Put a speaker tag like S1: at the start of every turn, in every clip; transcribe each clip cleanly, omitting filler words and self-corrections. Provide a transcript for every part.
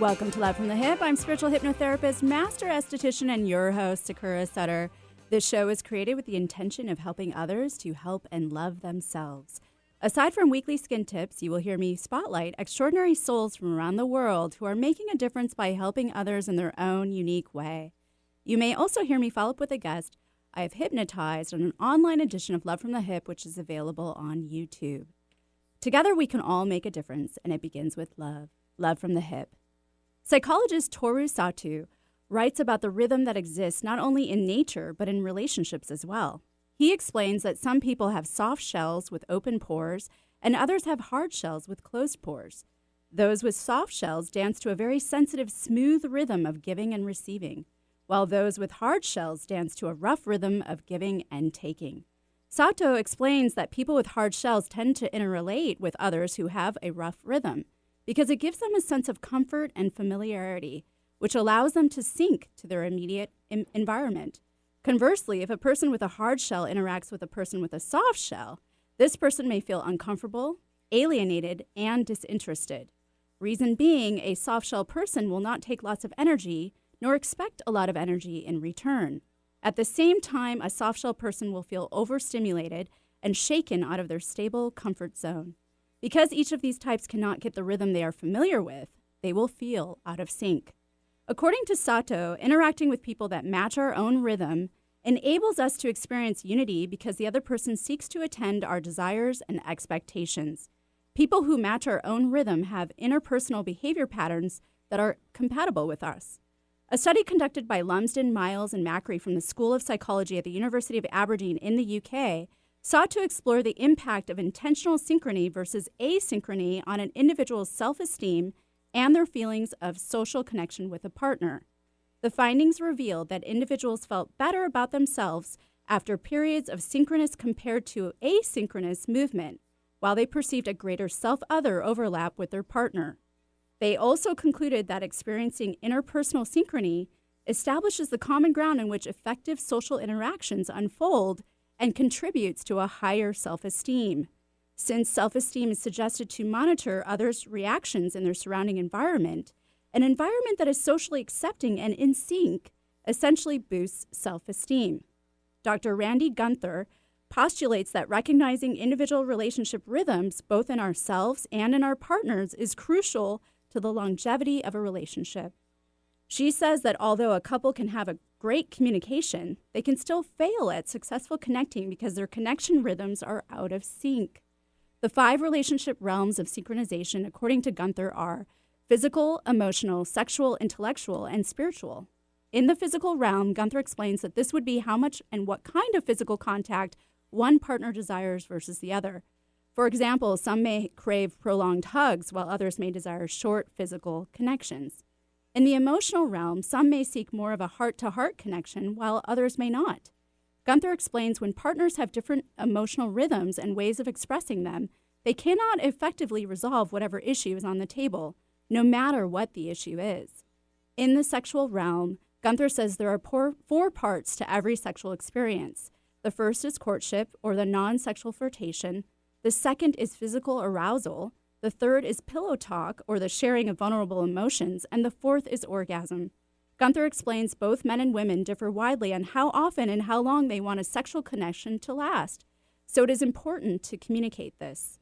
S1: Welcome to Love from the Hip. I'm spiritual hypnotherapist, master esthetician, and your host, Sakura Sutter. This show is created with the intention of helping others to help and love themselves. Aside from weekly skin tips, you will hear me spotlight extraordinary souls from around the world who are making a difference by helping others in their own unique way. You may also hear me follow up with a guest I have hypnotized on an online edition of Love from the Hip, which is available on YouTube. Together, we can all make a difference, and it begins with love. Love from the Hip. Psychologist Toru Sato writes about the rhythm that exists not only in nature, but in relationships as well. He explains that some people have soft shells with open pores, and others have hard shells with closed pores. Those with soft shells dance to a very sensitive, smooth rhythm of giving and receiving, while those with hard shells dance to a rough rhythm of giving and taking. Sato explains that people with hard shells tend to interrelate with others who have a rough rhythm, because it gives them a sense of comfort and familiarity, which allows them to sync to their immediate environment. Conversely, if a person with a hard shell interacts with a person with a soft shell, this person may feel uncomfortable, alienated, and disinterested. Reason being, a soft shell person will not take lots of energy, nor expect a lot of energy in return. At the same time, a soft shell person will feel overstimulated and shaken out of their stable comfort zone. Because each of these types cannot get the rhythm they are familiar with, they will feel out of sync. According to Sato, interacting with people that match our own rhythm enables us to experience unity because the other person seeks to attend our desires and expectations. People who match our own rhythm have interpersonal behavior patterns that are compatible with us. A study conducted by Lumsden, Miles, and Macri from the School of Psychology at the University of Aberdeen in the UK sought to explore the impact of intentional synchrony versus asynchrony on an individual's self-esteem and their feelings of social connection with a partner. The findings revealed that individuals felt better about themselves after periods of synchronous compared to asynchronous movement, while they perceived a greater self-other overlap with their partner. They also concluded that experiencing interpersonal synchrony establishes the common ground in which effective social interactions unfold and contributes to a higher self-esteem. Since self-esteem is suggested to monitor others' reactions in their surrounding environment, an environment that is socially accepting and in sync essentially boosts self-esteem. Dr. Randy Gunther postulates that recognizing individual relationship rhythms, both in ourselves and in our partners, is crucial to the longevity of a relationship. She says that although a couple can have a great communication, they can still fail at successful connecting because their connection rhythms are out of sync. The 5 relationship realms of synchronization, according to Gunther, are physical, emotional, sexual, intellectual, and spiritual. In the physical realm, Gunther explains that this would be how much and what kind of physical contact one partner desires versus the other. For example, some may crave prolonged hugs, while others may desire short physical connections. In the emotional realm, some may seek more of a heart-to-heart connection, while others may not. Gunther explains when partners have different emotional rhythms and ways of expressing them, they cannot effectively resolve whatever issue is on the table, no matter what the issue is. In the sexual realm, Gunther says there are 4 parts to every sexual experience. The first is courtship, or the non-sexual flirtation. The second is physical arousal. The third is pillow talk, or the sharing of vulnerable emotions. And the fourth is orgasm. Gunther explains both men and women differ widely on how often and how long they want a sexual connection to last. So it is important to communicate this.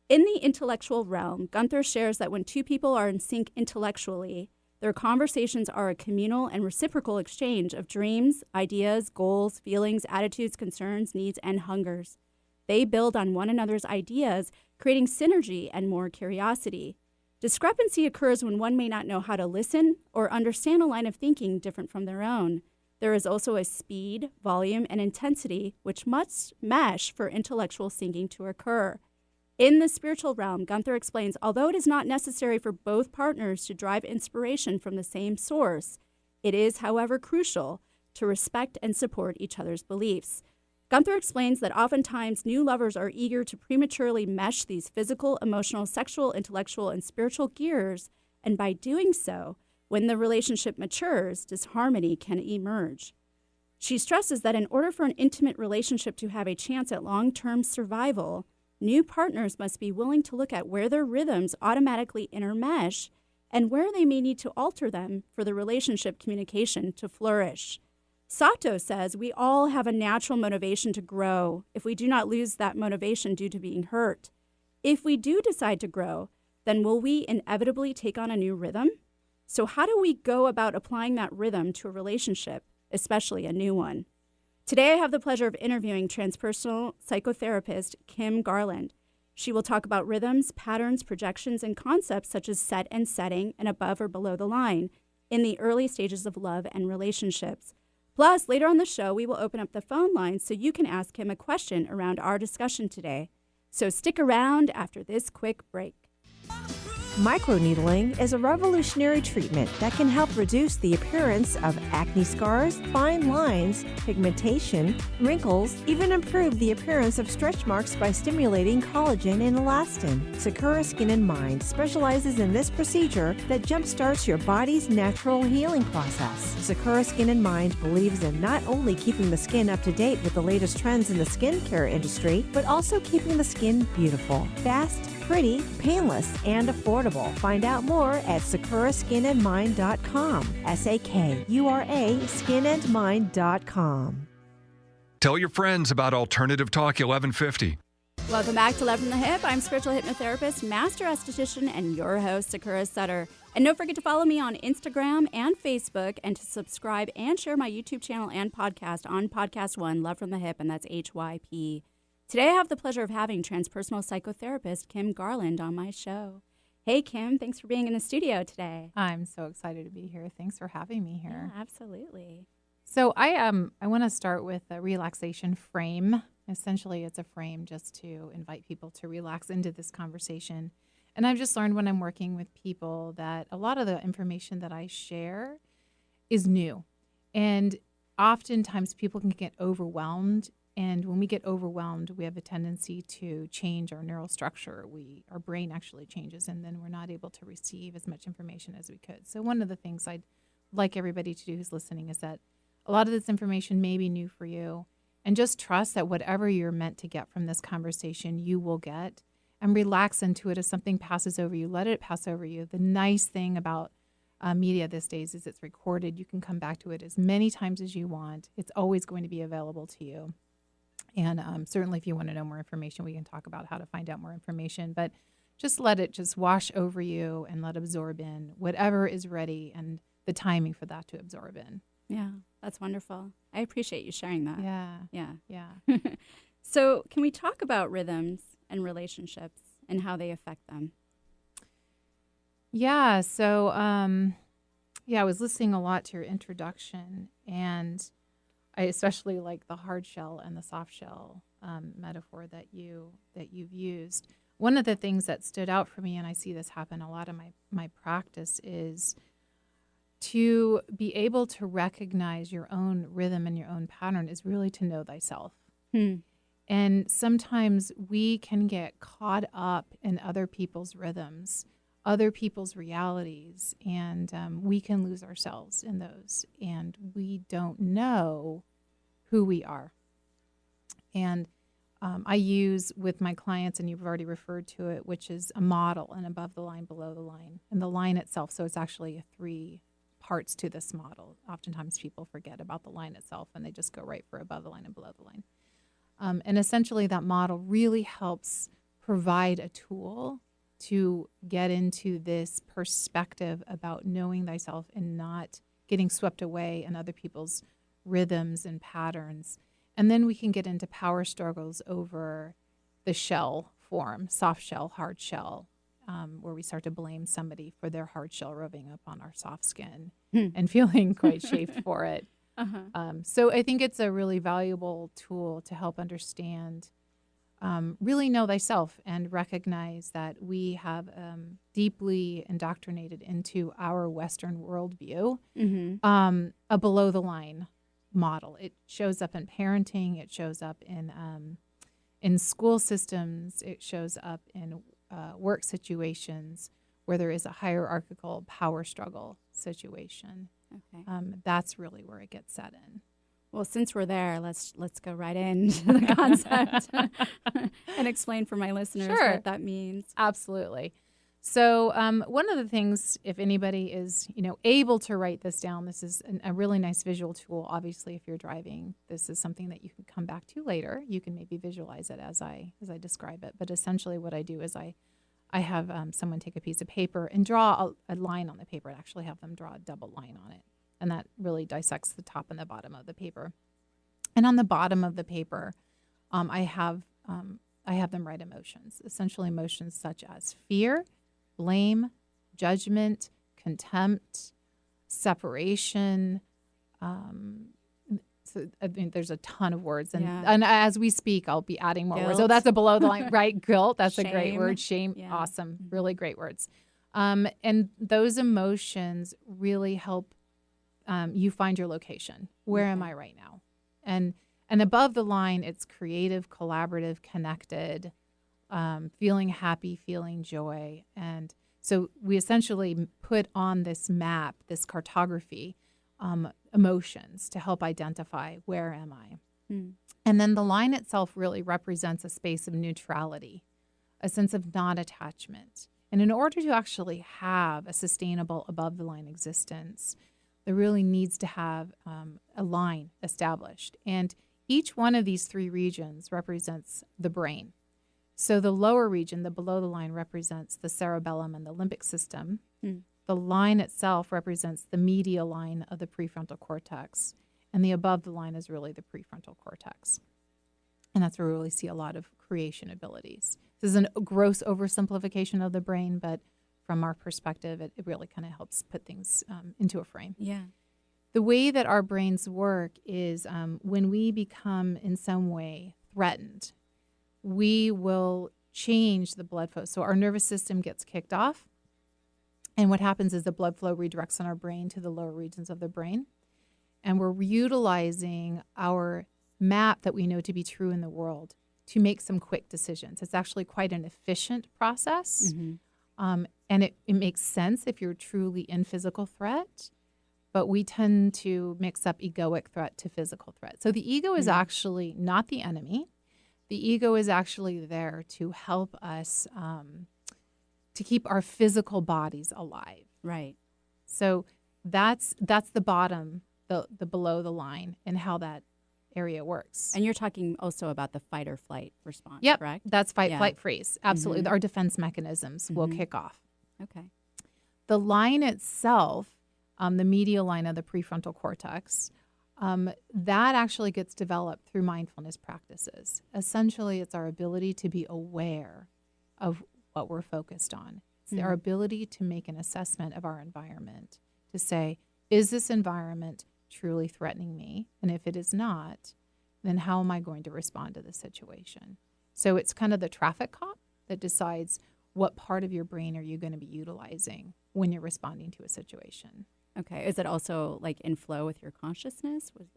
S1: In the intellectual realm, Gunther shares that when 2 people are in sync intellectually, their conversations are a communal and reciprocal exchange of dreams, ideas, goals, feelings, attitudes, concerns, needs, and hungers. They build on one another's ideas, creating synergy and more curiosity. Discrepancy occurs when one may not know how to listen or understand a line of thinking different from their own. There is also a speed, volume, and intensity which must mesh for intellectual syncing to occur. In the spiritual realm, Gunther explains, although it is not necessary for both partners to drive inspiration from the same source, it is, however, crucial to respect and support each other's beliefs. Gunther explains that oftentimes new lovers are eager to prematurely mesh these physical, emotional, sexual, intellectual, and spiritual gears, and by doing so, when the relationship matures, disharmony can emerge. She stresses that in order for an intimate relationship to have a chance at long-term survival, new partners must be willing to look at where their rhythms automatically intermesh and where they may need to alter them for the relationship communication to flourish. Sato says we all have a natural motivation to grow if we do not lose that motivation due to being hurt. If we do decide to grow, then will we inevitably take on a new rhythm? So how do we go about applying that rhythm to a relationship, especially a new one? Today I have the pleasure of interviewing transpersonal psychotherapist Kim Garland. She will talk about rhythms, patterns, projections, and concepts such as set and setting and above or below the line in the early stages of love and relationships. Plus, later on the show, we will open up the phone lines so you can ask him a question around our discussion today. So stick around after this quick break.
S2: Microneedling is a revolutionary treatment that can help reduce the appearance of acne scars, fine lines, pigmentation, wrinkles, even improve the appearance of stretch marks by stimulating collagen and elastin. Sakura Skin & Mind specializes in this procedure that jumpstarts your body's natural healing process. Sakura Skin & Mind believes in not only keeping the skin up to date with the latest trends in the skincare industry, but also keeping the skin beautiful, fast, pretty, painless, and affordable. Find out more at sakuraskinandmind.com. SAKURA skinandmind.com.
S3: Tell your friends about Alternative Talk 1150.
S1: Welcome back to Love from the Hip. I'm spiritual hypnotherapist, master esthetician, and your host, Sakura Sutter. And don't forget to follow me on Instagram and Facebook, and to subscribe and share my YouTube channel and podcast on Podcast One, Love from the Hip, and that's HYP. Today I have the pleasure of having transpersonal psychotherapist Kim Garland on my show. Hey, Kim, thanks for being in the studio today.
S4: I'm so excited to be here. Thanks for having me here.
S1: Yeah, absolutely.
S4: So I want to start with a relaxation frame. Essentially, it's a frame just to invite people to relax into this conversation. And I've just learned when I'm working with people that a lot of the information that I share is new. And oftentimes people can get overwhelmed. And when we get overwhelmed, we have a tendency to change our neural structure. Our brain actually changes, and then we're not able to receive as much information as we could. So one of the things I'd like everybody to do who's listening is that a lot of this information may be new for you, and just trust that whatever you're meant to get from this conversation, you will get, and relax into it. As something passes over you, let it pass over you. The nice thing about media these days is it's recorded. You can come back to it as many times as you want. It's always going to be available to you. And certainly if you want to know more information, we can talk about how to find out more information. But just let it just wash over you and let it absorb in whatever is ready and the timing for that to absorb in.
S1: Yeah, that's wonderful. I appreciate you sharing that.
S4: Yeah.
S1: So can we talk about rhythms and relationships and how they affect them?
S4: Yeah. So, I was listening a lot to your introduction, and I especially like the hard shell and the soft shell metaphor that you've used. One of the things that stood out for me, and I see this happen a lot in my practice, is to be able to recognize your own rhythm and your own pattern is really to know thyself. And sometimes we can get caught up in other people's rhythms, other people's realities, and we can lose ourselves in those, and we don't know who we are. And I use with my clients, and you've already referred to it, which is a model, and above the line, below the line, and the line itself. So it's actually 3 parts to this model. Oftentimes people forget about the line itself, and they just go right for above the line and below the line. And essentially that model really helps provide a tool to get into this perspective about knowing thyself and not getting swept away in other people's rhythms and patterns. And then we can get into power struggles over the shell form, soft shell, hard shell, where we start to blame somebody for their hard shell rubbing up on our soft skin and feeling quite chafed for it. So I think it's a really valuable tool to help understand, really know thyself and recognize that we have deeply indoctrinated into our Western worldview a below the line model. It shows up in parenting. It shows up in school systems. It shows up in work situations where there is a hierarchical power struggle situation.
S1: Okay.
S4: That's really where it gets set in.
S1: Well, since we're there, let's go right into the concept and explain for my listeners what that means.
S4: Absolutely. So one of the things, if anybody is, able to write this down, this is a really nice visual tool. Obviously, if you're driving, this is something that you can come back to later. You can maybe visualize it as I describe it. But essentially what I do is I have someone take a piece of paper and draw a line on the paper and actually have them draw a double line on it. And that really dissects the top and the bottom of the paper. And on the bottom of the paper, I have them write emotions, essentially emotions such as fear, blame, judgment, contempt, separation. So I mean, there's a ton of words, and as we speak, I'll be adding more words. So that's a below the line, right? Guilt. That's a great word. Shame. Yeah. Awesome. Really great words. And those emotions really help you find your location. Where am I right now? And above the line, it's creative, collaborative, connected. Feeling happy, feeling joy. And so we essentially put on this map, this cartography, emotions to help identify where am I. And then the line itself really represents a space of neutrality, a sense of non-attachment. And in order to actually have a sustainable above the line existence, there really needs to have a line established. And each one of these three regions represents the brain. So the lower region, the below the line, represents the cerebellum and the limbic system. The line itself represents the medial line of the prefrontal cortex. And the above the line is really the prefrontal cortex. And that's where we really see a lot of creation abilities. This is a gross oversimplification of the brain, but from our perspective, it really kind of helps put things into a frame.
S1: Yeah.
S4: The way that our brains work is when we become in some way threatened, we will change the blood flow. So our nervous system gets kicked off. And what happens is the blood flow redirects in our brain to the lower regions of the brain. And we're utilizing our map that we know to be true in the world to make some quick decisions. It's actually quite an efficient process. And it makes sense if you're truly in physical threat. But we tend to mix up egoic threat to physical threat. So the ego is actually not the enemy. The ego is actually there to help us to keep our physical bodies alive.
S1: Right.
S4: So that's the bottom, the below the line, and how that area works.
S1: And you're talking also about the fight or flight response,
S4: yep,
S1: correct?
S4: That's fight, flight, freeze. Absolutely. Our defense mechanisms will kick off.
S1: Okay.
S4: The line itself, the medial line of the prefrontal cortex, that actually gets developed through mindfulness practices. Essentially, it's our ability to be aware of what we're focused on. It's our ability to make an assessment of our environment, to say, is this environment truly threatening me? And if it is not, then how am I going to respond to the situation? So it's kind of the traffic cop that decides what part of your brain are you going to be utilizing when you're responding to a situation.
S1: Okay. Is it also like in flow with your consciousness? Would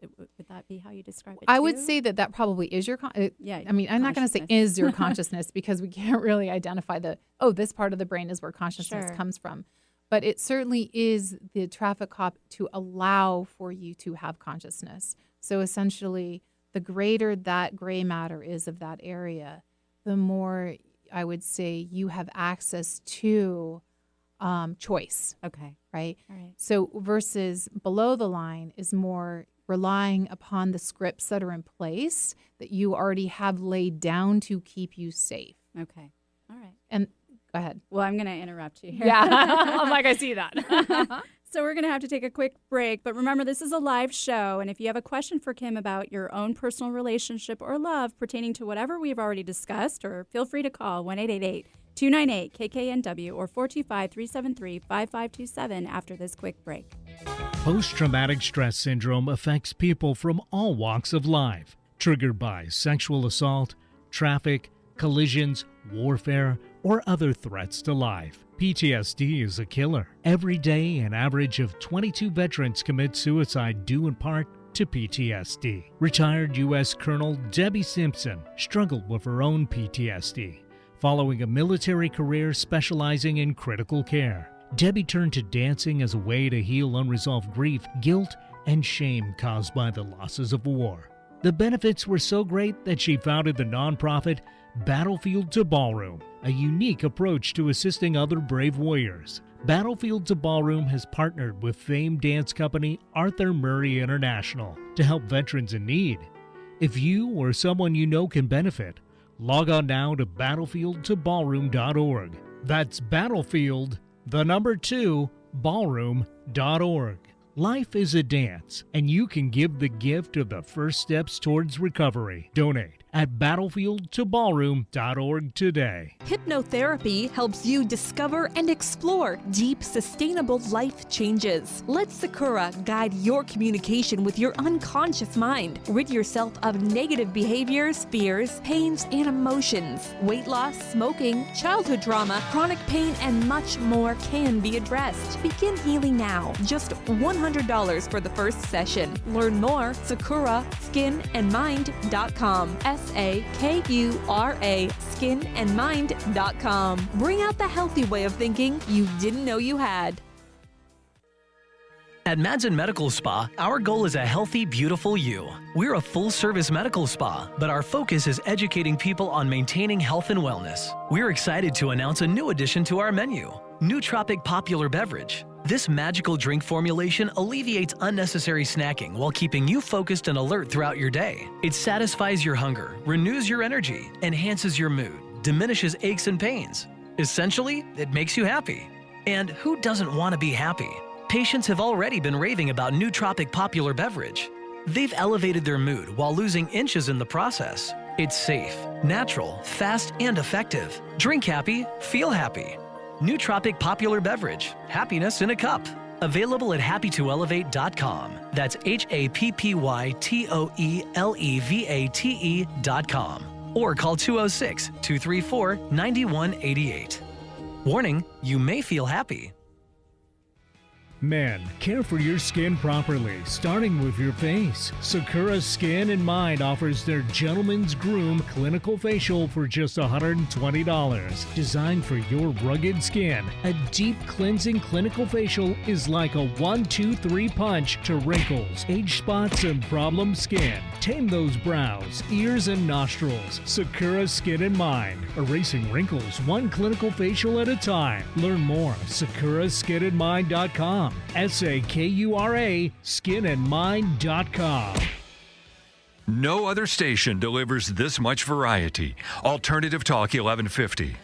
S1: that be how you describe it?
S4: I would say that probably is your I mean, I'm not going to say is your consciousness because we can't really identify this part of the brain is where consciousness comes from. But it certainly is the traffic cop to allow for you to have consciousness. So essentially, the greater that gray matter is of that area, the more I would say you have access to choice.
S1: Okay.
S4: Right?
S1: All right.
S4: So versus below the line is more relying upon the scripts that are in place that you already have laid down to keep you safe.
S1: Okay. All right.
S4: And go ahead.
S1: Well, I'm going to interrupt you here.
S4: Yeah. I'm like, I see that.
S1: So we're going to have to take a quick break. But remember, this is a live show. And if you have a question for Kim about your own personal relationship or love pertaining to whatever we've already discussed, or feel free to call 1-888-298-KKNW or 425-373-5527 after this quick break.
S5: Post-traumatic stress syndrome affects people from all walks of life, triggered by sexual assault, traffic, collisions, warfare, or other threats to life. PTSD is a killer. Every day, an average of 22 veterans commit suicide due in part to PTSD. Retired U.S. Colonel Debbie Simpson struggled with her own PTSD. Following a military career specializing in critical care, Debbie turned to dancing as a way to heal unresolved grief, guilt, and shame caused by the losses of war. The benefits were so great that she founded the nonprofit Battlefield to Ballroom, a unique approach to assisting other brave warriors. Battlefield to Ballroom has partnered with famed dance company Arthur Murray International to help veterans in need. If you or someone you know can benefit, log on now to battlefieldtoballroom.org. That's Battlefield, the number 2, ballroom.org. Life is a dance, and you can give the gift of the first steps towards recovery. Donate at battlefieldtoballroom.org today.
S6: Hypnotherapy helps you discover and explore deep, sustainable life changes. Let Sakura guide your communication with your unconscious mind. Rid yourself of negative behaviors, fears, pains, and emotions. Weight loss, smoking, childhood trauma, chronic pain, and much more can be addressed. Begin healing now. Just $100 for the first session. Learn more, SakuraSkinandMind.com. SAKURA skinandmind.com. Bring out the healthy way of thinking you didn't know you had.
S7: At Madsen Medical Spa, our goal is a healthy, beautiful you. We're a full-service medical spa, but our focus is educating people on maintaining health and wellness. We're excited to announce a new addition to our menu, Nootropic Popular Beverage. This magical drink formulation alleviates unnecessary snacking while keeping you focused and alert throughout your day. It satisfies your hunger, renews your energy, enhances your mood, diminishes aches and pains. Essentially, it makes you happy. And who doesn't want to be happy? Patients have already been raving about Nootropic Popular Beverage. They've elevated their mood while losing inches in the process. It's safe, natural, fast, and effective. Drink happy, feel happy. Nootropic Popular Beverage, happiness in a cup. Available at happytoelevate.com. That's HAPPYTOELEVATE.com. Or call 206-234-9188. Warning, you may feel happy.
S5: Men, care for your skin properly, starting with your face. Sakura Skin and Mind offers their Gentleman's Groom Clinical Facial for just $120. Designed for your rugged skin, a deep cleansing clinical facial is like a 1-2-3 punch to wrinkles, age spots, and problem skin. Tame those brows, ears, and nostrils. Sakura Skin and Mind, erasing wrinkles one clinical facial at a time. Learn more at sakuraskinandmind.com. SAKURA skinandmind.com.
S3: No other station delivers this much variety. Alternative Talk 1150.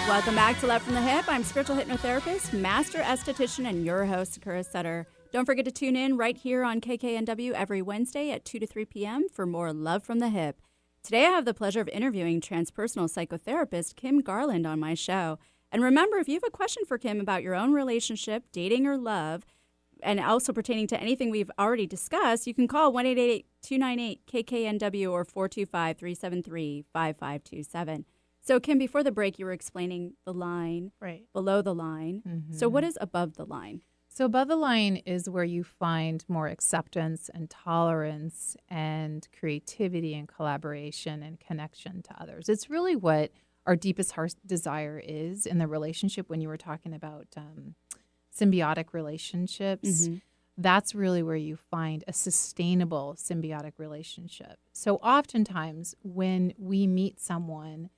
S1: Welcome back to Love from the Hip. I'm spiritual hypnotherapist, master esthetician, and your host, Sakura Sutter. Don't forget to tune in right here on KKNW every Wednesday at 2 to 3 p.m. for more Love from the Hip. Today I have the pleasure of interviewing transpersonal psychotherapist Kim Garland on my show. And remember, if you have a question for Kim about your own relationship, dating, or love, and also pertaining to anything we've already discussed, you can call 1-888-298-KKNW or 425-373-5527. So, Kim, before the break, you were explaining the line,
S4: Right.
S1: below the line.
S4: Mm-hmm.
S1: So what is above the line?
S4: So above the line is where you find more acceptance and tolerance and creativity and collaboration and connection to others. It's really what our deepest heart desire is in the relationship. When you were talking about symbiotic relationships, that's really where you find a sustainable symbiotic relationship. So oftentimes when we meet someone,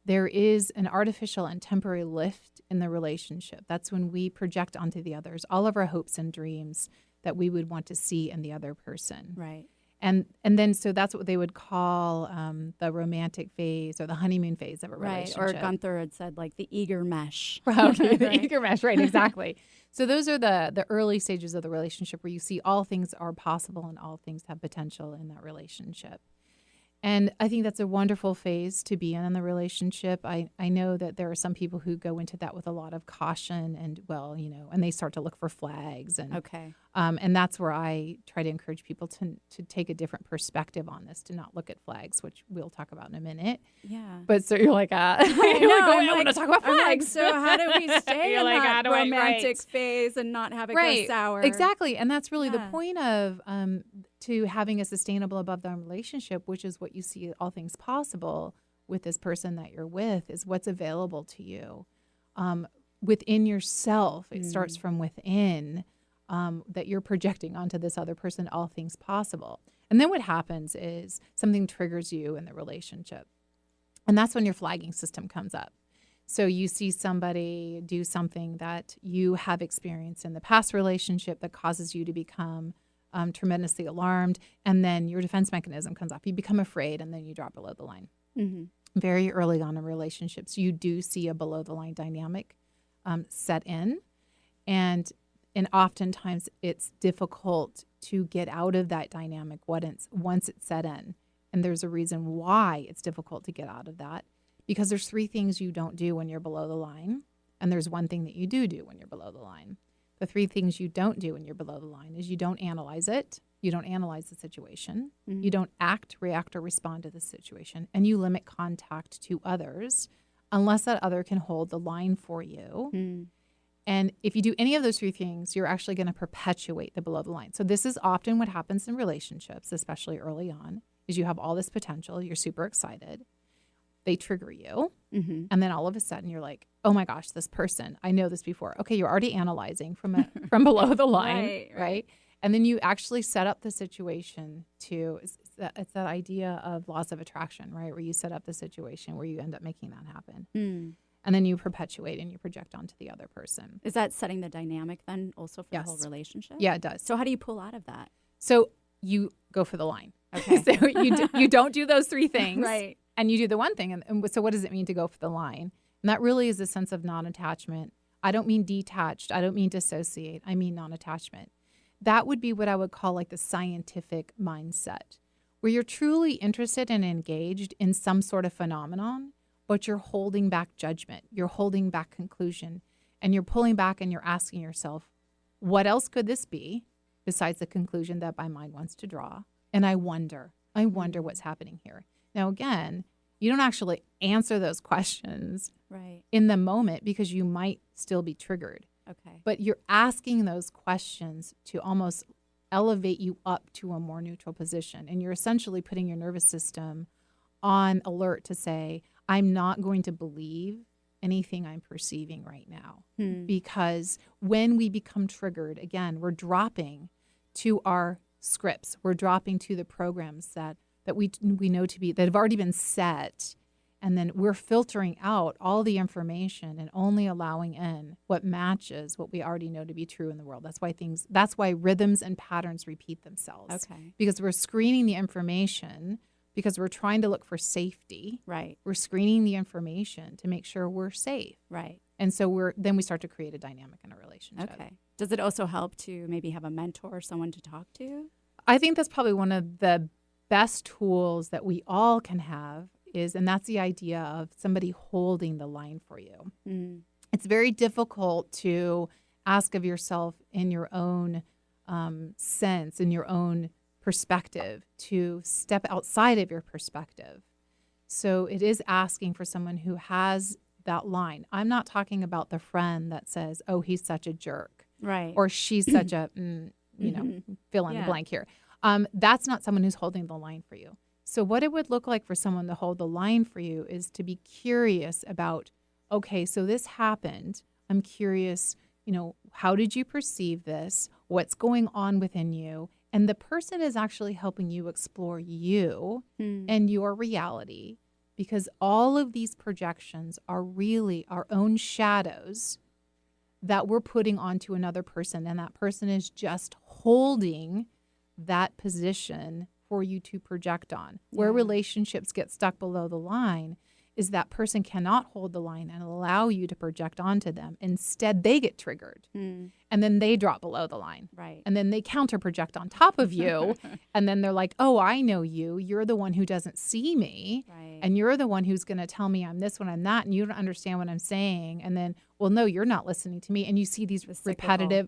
S4: there is an artificial and temporary lift in the relationship. That's when we project onto the others all of our hopes and dreams that we would want to see in the other person.
S1: Right.
S4: And then so that's what they would call the romantic phase or the honeymoon phase of a
S1: Right.
S4: relationship.
S1: Or Gunther had said, like, the eager mesh.
S4: Okay, the
S1: Right.
S4: eager mesh, right, exactly. So those are the early stages of the relationship where you see all things are possible and all things have potential in that relationship. And I think that's a wonderful phase to be in the relationship. I know that there are some people who go into that with a lot of caution and, well, you know, and they start to look for flags. And
S1: Okay.
S4: and that's where I try to encourage people to take a different perspective on this, to not look at flags, which we'll talk about in a minute.
S1: Yeah.
S4: But so you're like, I want to talk about
S1: I'm like,
S4: flags.
S1: so how do we stay
S4: You're
S1: in
S4: like,
S1: that
S4: how do I-
S1: romantic
S4: right.
S1: phase and not have it
S4: Right,
S1: go sour?
S4: exactly. And that's really the
S1: Yeah.
S4: point of to having a sustainable above the relationship, which is what you see all things possible with this person that you're with, is what's available to you within yourself. It starts from within, that you're projecting onto this other person all things possible. And then what happens is something triggers you in the relationship. And that's when your flagging system comes up. So you see somebody do something that you have experienced in the past relationship that causes you to become tremendously alarmed. And then your defense mechanism comes up. You become afraid, and then you drop below the line.
S1: Mm-hmm.
S4: Very early on in relationships, you do see a below the line dynamic set in. And oftentimes it's difficult to get out of that dynamic once it's set in. And there's a reason why it's difficult to get out of that, because there's 3 things you don't do when you're below the line, and there's 1 thing that you do when you're below the line. The 3 things you don't do when you're below the line is you don't analyze it, you don't analyze the situation,
S1: Mm-hmm.
S4: you don't act, react, or respond to the situation, and you limit contact to others unless that other can hold the line for you.
S1: Mm.
S4: And if you do any of those 3 things, you're actually going to perpetuate the below the line. So this is often what happens in relationships, especially early on, is you have all this potential, you're super excited, they trigger you,
S1: Mm-hmm.
S4: and then all of a sudden you're like, oh my gosh, this person, I know this before. Okay, you're already analyzing from below the line, right? And then you actually set up the situation it's that idea of laws of attraction, right? Where you set up the situation where you end up making that happen.
S1: Mm.
S4: And then you perpetuate and you project onto the other person.
S1: Is that setting the dynamic then also for
S4: Yes.
S1: the whole relationship?
S4: Yeah, it does.
S1: So how do you pull out of that?
S4: So you go for the line.
S1: Okay.
S4: So you don't do those 3 things.
S1: Right.
S4: And you do the 1 thing. And so what does it mean to go for the line? And that really is a sense of non-attachment. I don't mean detached. I don't mean dissociate. I mean non-attachment. That would be what I would call like the scientific mindset, where you're truly interested and engaged in some sort of phenomenon, but you're holding back judgment. You're holding back conclusion. And you're pulling back and you're asking yourself, what else could this be besides the conclusion that my mind wants to draw? And I wonder what's happening here. Now, again, you don't actually answer those questions
S1: Right.
S4: in the moment because you might still be triggered.
S1: Okay.
S4: But you're asking those questions to almost elevate you up to a more neutral position. And you're essentially putting your nervous system on alert to say, I'm not going to believe anything I'm perceiving right now. Because when we become triggered, again, we're dropping to our scripts. We're dropping to the programs that we know to be, that have already been set. And then we're filtering out all the information and only allowing in what matches what we already know to be true in the world. That's why rhythms and patterns repeat themselves.
S1: Okay.
S4: Because we're screening the information because we're trying to look for safety.
S1: Right.
S4: We're screening the information to make sure we're safe.
S1: Right.
S4: And so then we start to create a dynamic in a relationship.
S1: Okay. Does it also help to maybe have a mentor or someone to talk to?
S4: I think that's probably one of the best tools that we all can have and that's the idea of somebody holding the line for you.
S1: Mm.
S4: It's very difficult to ask of yourself in your own sense, in your own perspective, to step outside of your perspective. So it is asking for someone who has that line. I'm not talking about the friend that says, oh, he's such a jerk.
S1: Right.
S4: Or she's such a, fill in the blank here. That's not someone who's holding the line for you. So what it would look like for someone to hold the line for you is to be curious about, okay, so this happened. I'm curious, how did you perceive this? What's going on within you? And the person is actually helping you explore you and your reality, because all of these projections are really our own shadows that we're putting onto another person. And that person is just holding that position for you to project on. Where relationships get stuck below the line is that person cannot hold the line and allow you to project onto them. Instead, they get triggered and then they drop below the line.
S1: Right.
S4: And then they counter project on top of you. And then they're like, oh, I know you. You're the one who doesn't see me.
S1: Right.
S4: And you're the one who's going to tell me I'm this one, I'm that. And you don't understand what I'm saying. And then, well, no, you're not listening to me. And you see these repetitive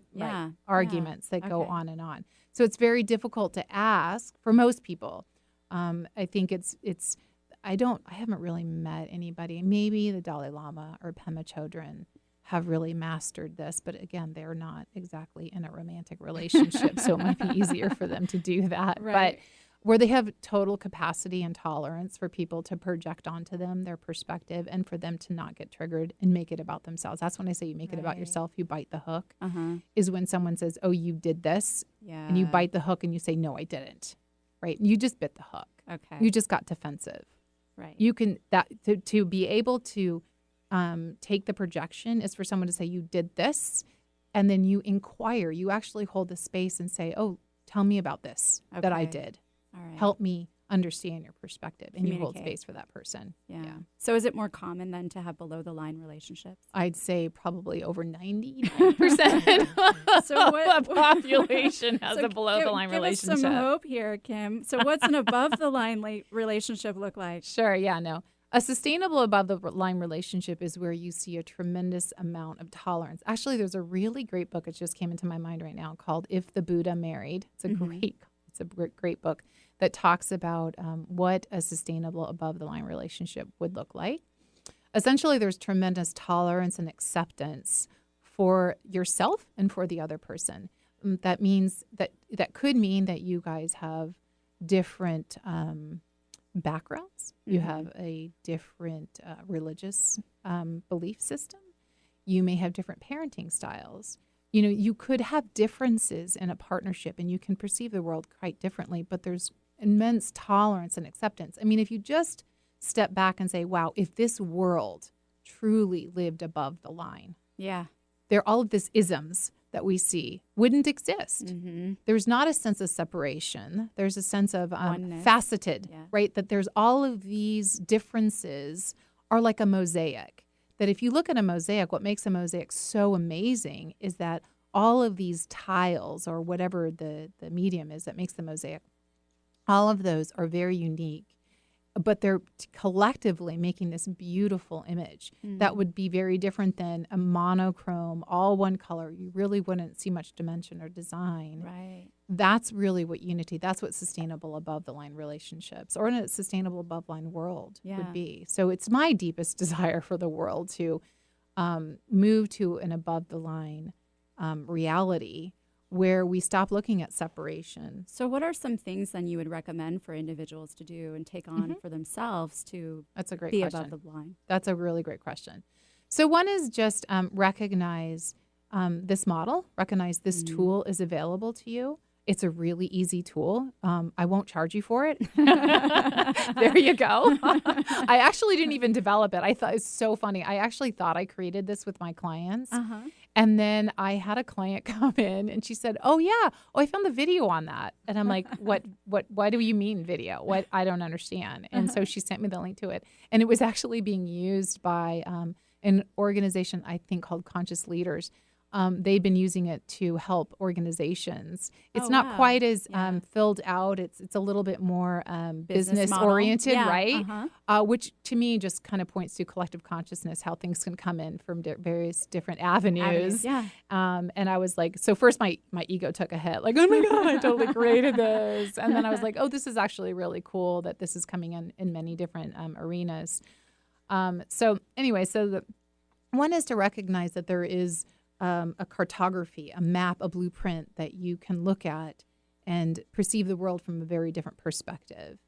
S4: arguments that go on and on. So it's very difficult to ask for most people. I think I haven't really met anybody. Maybe the Dalai Lama or Pema Chodron have really mastered this, but again, they're not exactly in a romantic relationship, so it might be easier for them to do that.
S1: Right.
S4: But where they have total capacity and tolerance for people to project onto them their perspective and for them to not get triggered and make it about themselves. That's when I say you make it about yourself, you bite the hook, is when someone says, oh, you did this, and you bite the hook and you say, no, I didn't. right? You just bit the hook.
S1: Okay.
S4: You just got defensive.
S1: Right.
S4: You can to be able to take the projection is for someone to say, you did this, and then you inquire. You actually hold the space and say, oh, tell me about this that I
S1: Okay.
S4: did.
S1: All right.
S4: Help me understand your perspective. And you hold
S1: Communicate.
S4: space for that person.
S1: Yeah. So is it more common then to have below the line relationships?
S4: I'd say probably over 99%
S1: So what-
S4: of the population has
S1: So
S4: a below the line
S1: give
S4: relationship.
S1: us some hope here, Kim. So what's an above the line relationship look like?
S4: Sure, yeah, no. A sustainable above the line relationship is where you see a tremendous amount of tolerance. Actually, there's a really great book that just came into my mind right now called If the Buddha Married. It's a great book that talks about what a sustainable above the line relationship would look like. Essentially, there's tremendous tolerance and acceptance for yourself and for the other person. That means that could mean that you guys have different backgrounds. You have a different religious belief system. You may have different parenting styles. You know, you could have differences in a partnership and you can perceive the world quite differently, but there's immense tolerance and acceptance. I mean, if you just step back and say, wow, if this world truly lived above the line,
S1: Yeah.
S4: all of these isms that we see wouldn't exist.
S1: Mm-hmm.
S4: There's not a sense of separation. There's a sense of
S1: Oneness.
S4: faceted,
S1: Yeah.
S4: right? That there's all of these differences are like a mosaic. That if you look at a mosaic, what makes a mosaic so amazing is that all of these tiles or whatever the medium is that makes the mosaic, all of those are very unique, but they're collectively making this beautiful image that would be very different than a monochrome, all one color. You really wouldn't see much dimension or design.
S1: Right.
S4: That's really what unity, that's what sustainable above the line relationships or in a sustainable above line world
S1: Yeah.
S4: would be. So it's my deepest desire for the world to move to an above the line reality where we stop looking at separation.
S1: So what are some things then you would recommend for individuals to do and take on for themselves to
S4: That's a great
S1: be
S4: question.
S1: above the line?
S4: That's a really great question. So one is just recognize this model, recognize this tool is available to you. It's a really easy tool. I won't charge you for it. There you go. I actually didn't even develop it. I thought it's so funny. I actually thought I created this with my clients.
S1: Uh-huh.
S4: And then I had a client come in and she said, oh yeah, I found the video on that. And I'm like, why do you mean video? What? I don't understand. And so she sent me the link to it. And it was actually being used by an organization, I think called Conscious Leaders. They've been using it to help organizations. It's not
S1: wow.
S4: quite as
S1: Yeah.
S4: filled out. It's a little bit more
S1: Business
S4: business
S1: model.
S4: oriented,
S1: Yeah,
S4: right?
S1: uh-huh.
S4: Which to me just kind of points to collective consciousness, how things can come in from various different avenues.
S1: Yeah.
S4: And I was like, so first my ego took a hit, like, oh my God, I totally created this. And then I was like, oh, this is actually really cool that this is coming in many different arenas. So anyway, so the one is to recognize that there is a cartography, a map, a blueprint that you can look at and perceive the world from a very different perspective.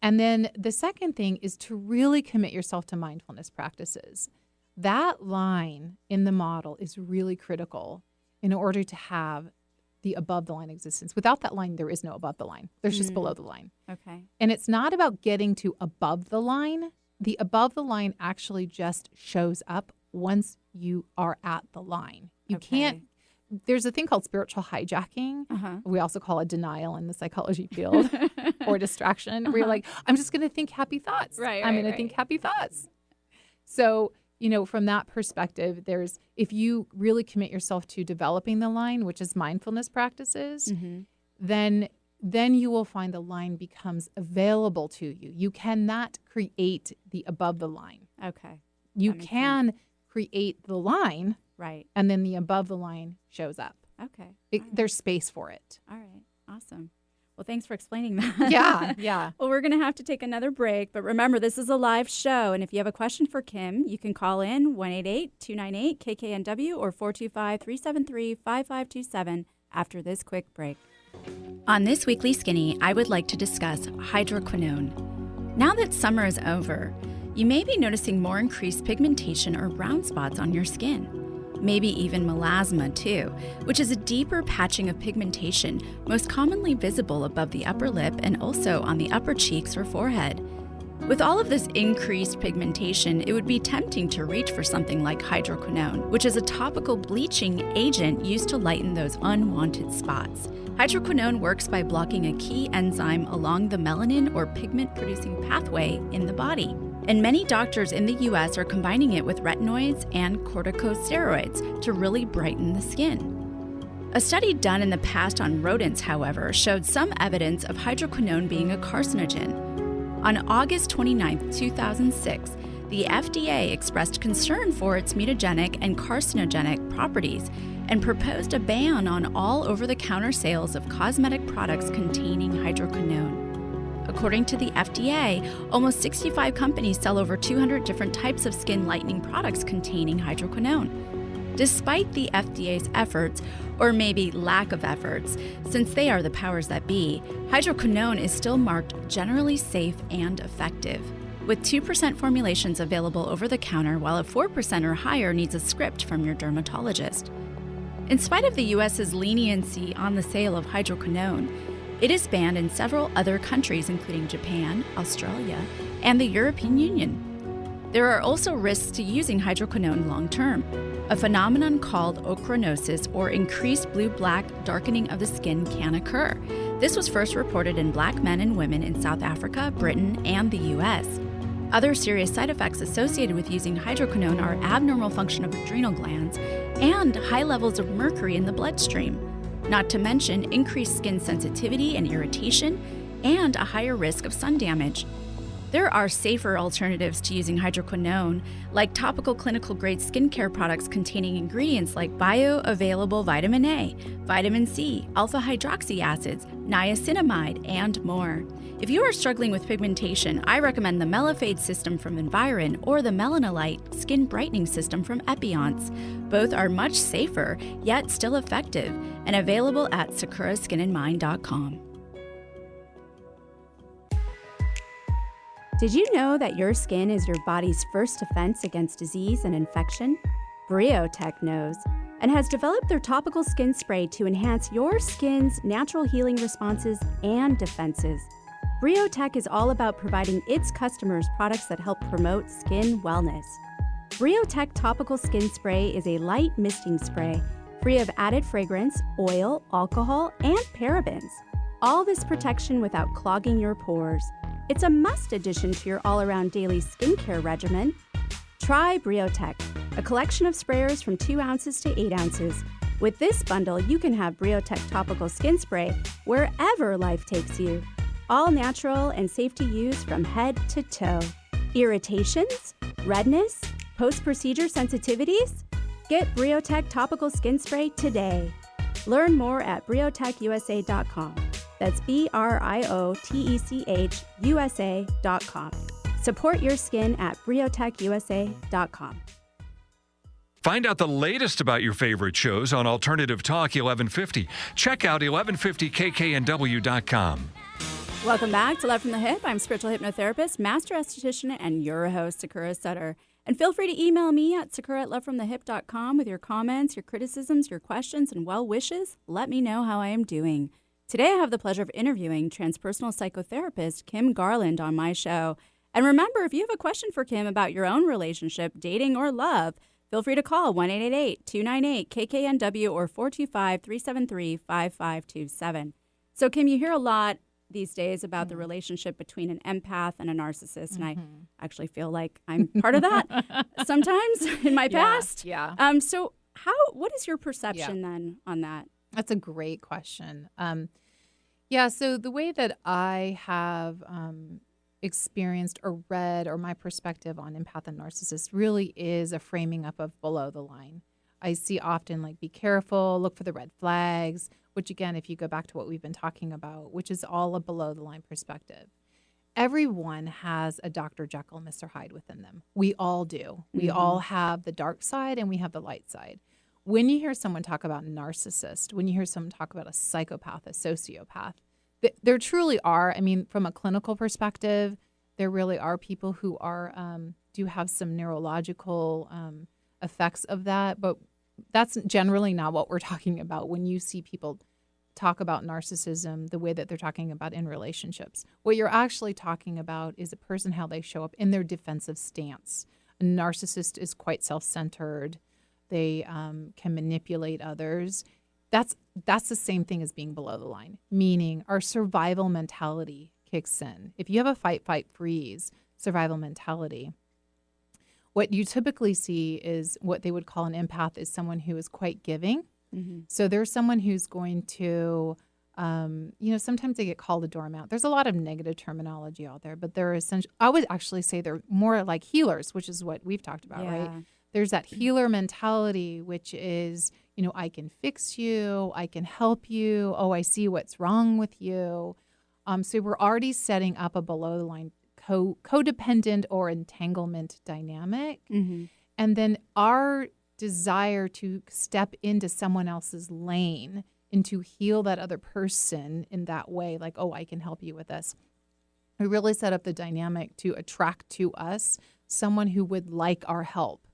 S4: And then the second thing is to really commit yourself to mindfulness practices. That line in the model is really critical in order to have the above the line existence. Without that line, there is no above the line. There's just below the line.
S1: Okay.
S4: And it's not about getting to above the line. The above the line actually just shows up once you are at the line. You can't, there's a thing called spiritual hijacking. We also call it denial in the psychology field or distraction, where you're like, I'm just going to think happy thoughts. I'm going to think happy thoughts. So, you know, from that perspective, if you really commit yourself to developing the line, which is mindfulness practices, then you will find the line becomes available to you. You cannot create the above the line.
S1: Okay.
S4: You
S1: That makes
S4: can create the line,
S1: Right.
S4: and then the above the line shows up.
S1: Okay.
S4: There's space for it.
S1: All right. Awesome. Well, thanks for explaining that.
S4: Yeah.
S1: Well, we're going to have to take another break, but remember, this is a live show, and if you have a question for Kim, you can call in 1-888-298-KKNW or 425-373-5527 after this quick break. On this weekly Skinny, I would like to discuss hydroquinone. Now that summer is over, you may be noticing more increased pigmentation or brown spots on your skin. maybe even melasma too, which is a deeper patching of pigmentation most commonly visible above the upper lip and also on the upper cheeks or forehead. With all of this increased pigmentation, it would be tempting to reach for something like hydroquinone, which is a topical bleaching agent used to lighten those unwanted spots. Hydroquinone works by blocking a key enzyme along the melanin or pigment-producing pathway in the body. And many doctors in the US are combining it with retinoids and corticosteroids to really brighten the skin. A study done in the past on rodents, however, showed some evidence of hydroquinone being a carcinogen. On August 29, 2006, the FDA expressed concern for its mutagenic and carcinogenic properties and proposed a ban on all over-the-counter sales of cosmetic products containing hydroquinone. According to the FDA, almost 65 companies sell over 200 different types of skin lightening products containing hydroquinone. Despite the FDA's efforts, or maybe lack of efforts, since they are the powers that be, hydroquinone is still marked generally safe and effective, with 2% formulations available over the counter, while a 4% or higher needs a script from your dermatologist. In spite of the US's leniency on the sale of hydroquinone, it is banned in several other countries, including Japan, Australia, and the European Union. There are also risks to using hydroquinone long-term. A phenomenon called ochronosis, or increased blue-black darkening of the skin, can occur. This was first reported in Black men and women in South Africa, Britain, and the US. Other serious side effects associated with using hydroquinone are abnormal function of adrenal glands and high levels of mercury in the bloodstream, not to mention increased skin sensitivity and irritation and a higher risk of sun damage. There are safer alternatives to using hydroquinone, like topical clinical-grade skincare products containing ingredients like bioavailable vitamin A, vitamin C, alpha-hydroxy acids, niacinamide, and more. If you are struggling with pigmentation, I recommend the Melafade system from Environ or the Melanolite skin brightening system from Epionce. Both are much safer, yet still effective, and available at sakuraskinandmind.com.
S8: Did you know that your skin is your body's first defense against disease and infection? Briotech knows and has developed their topical skin spray to enhance your skin's natural healing responses and defenses. Briotech is all about providing its customers products that help promote skin wellness. Briotech Topical Skin Spray is a light misting spray free of added fragrance, oil, alcohol, and parabens. All this protection without clogging your pores. It's a must addition to your all-around daily skincare regimen. Try Briotech, a collection of sprayers from 2 ounces to 8 ounces. With this bundle, you can have Briotech Topical Skin Spray wherever life takes you. All natural and safe to use from head to toe. Irritations? Redness? Post-procedure sensitivities? Get Briotech Topical Skin Spray today. Learn more at briotechusa.com. That's BRIOTECHUSA.com. Support your skin at briotechusa.com.
S3: Find out the latest about your favorite shows on Alternative Talk 1150. Check out 1150kknw.com.
S1: Welcome back to Love from the Hip. I'm spiritual hypnotherapist, master esthetician, and your host, Sakura Sutter. And feel free to email me at sakura@lovefromthehip.com with your comments, your criticisms, your questions, and well wishes. Let me know how I am doing. Today, I have the pleasure of interviewing transpersonal psychotherapist Kim Garland on my show. And remember, if you have a question for Kim about your own relationship, dating, or love, feel free to call 1-888-298-KKNW or 425-373-5527. So, Kim, you hear a lot these days about the relationship between an empath and a narcissist, and I actually feel like I'm part of that sometimes in my past.
S4: Yeah.
S1: So, what is your perception then on that?
S4: That's a great question. So the way that I have experienced or read, or my perspective on empath and narcissist, really is a framing up of below the line. I see often like, be careful, look for the red flags, which again, if you go back to what we've been talking about, which is all a below the line perspective. Everyone has a Dr. Jekyll, Mr. Hyde within them. We all do. We all have the dark side and we have the light side. When you hear someone talk about narcissist, when you hear someone talk about a psychopath, a sociopath, there truly are, I mean, from a clinical perspective, there really are people who are do have some neurological effects of that. But that's generally not what we're talking about when you see people talk about narcissism the way that they're talking about in relationships. What you're actually talking about is a person, how they show up in their defensive stance. A narcissist is quite self-centered. They can manipulate others. That's the same thing as being below the line, meaning our survival mentality kicks in. If you have a fight, freeze survival mentality, what you typically see is what they would call an empath is someone who is quite giving. Mm-hmm. So there's someone who's going to, sometimes they get called a doormat. There's a lot of negative terminology out there, but they're essentially, I would actually say they're more like healers, which is what we've talked about, right? There's that healer mentality, which is, I can fix you, I can help you. Oh, I see what's wrong with you. So we're already setting up a below the line codependent or entanglement dynamic. Mm-hmm. And then our desire to step into someone else's lane and to heal that other person in that way, like, oh, I can help you with this. We really set up the dynamic to attract to us someone who would like our help.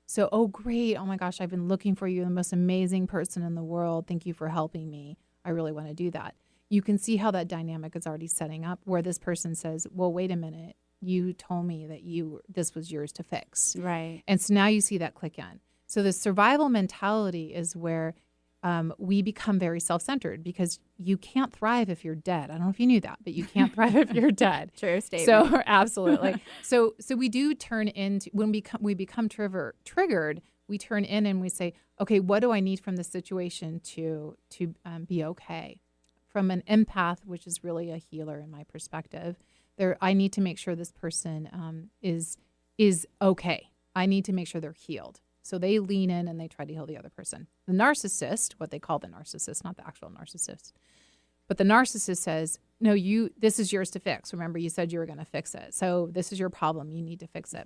S4: So, oh, great. Oh, my gosh, I've been looking for you, the most amazing person in the world. Thank you for helping me. I really want to do that. You can see how that dynamic is already setting up where this person says, well, wait a minute. You told me that this was yours to fix.
S1: Right.
S4: And so now you see that click in. So the survival mentality is where we become very self-centered because you can't thrive if you're dead. I don't know if you knew that, but you can't thrive if you're dead.
S1: True statement.
S4: So absolutely. So we do turn into, when we become triggered, we turn in and we say, okay, what do I need from this situation to be okay? From an empath, which is really a healer in my perspective, I need to make sure this person is okay. I need to make sure they're healed. So they lean in and they try to heal the other person. The narcissist, what they call the narcissist, not the actual narcissist, but the narcissist says, no, this is yours to fix. Remember, you said you were going to fix it. So this is your problem. You need to fix it.